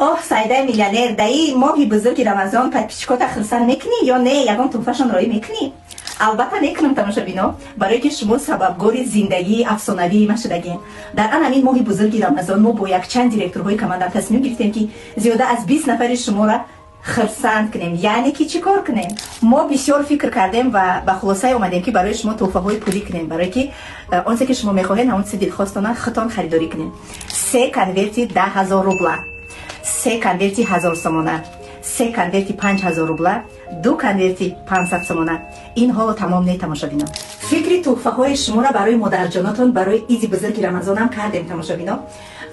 اوه سایده میلیونر دایی ماهی بزرگی رمضان پیشکات خرسان میکنی یا نه یگان توفشان رای میکنی؟ البته میکنم تماشابینا، برای که شما سببگار زندگی افسانوی ما شدگین. در آن همین ماهی بزرگی رمضان ما با یک چند دیرکتورهای کماندار تصمیم گرفتیم که زیاده از 20 نفر شما را خرسند کنیم. یعنی که چی کار کنیم؟ ما بسیار فکر کردیم و به خلاصه اومدیم که برای شما تحفه های پولی کنیم، برای که آنچه که شما میخواهید همون چیز دلخواستانه خودتان خریداری کنیم. 3 کنورتی 10,000 روبل، 3 کنورتی 1000 سومانه، 3 کنورتی 5000 روبل، 2 کنورتی 500 سومانه. این حالا تمام نه تماشابینا. فکر تحفه های شما را برای مادرجاناتون برای عید بزرگ رمضان هم کردیم تماشابینا.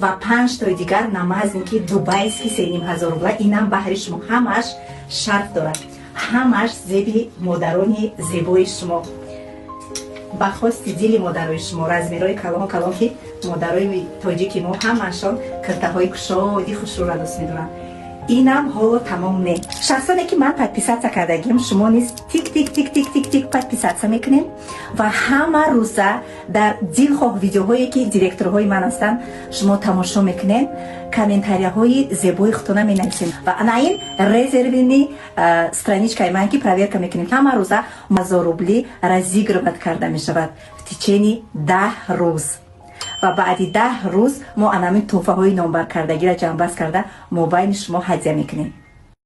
و 5 تا دیگر نماز این که دبی است که 3500 روبل. اینم بهر شما همش شرط دارد، همش زیبی مادرانی زیبای شما با خواست دل مادرای شما رزمیرای کلام که مادرای تاجیکی ما همشان کرته های کشادی خوش رو دوست میدونن. اینم حالا تمام نه. شخصانی که من پدپیسات کردگیم شما نیست تیک تیک تیک تیک تیک تیک پدپیسات میکنیم و همه روزه در دلخواه ویدیوهایی که دیرکتورهای من هستن شما تماشا میکنین، کامنتاریهای زیبای خودتون مینویسین و انا این резервни страничкаи من که проверка میکنیم. همه روزه 1000 روبلی разыгрывать کرده میشود в течение 10 روز و بعد 10 روز ما انامین توفه های نامبر کردگی را جنبست کرده موبایل شما هدیه میکنیم.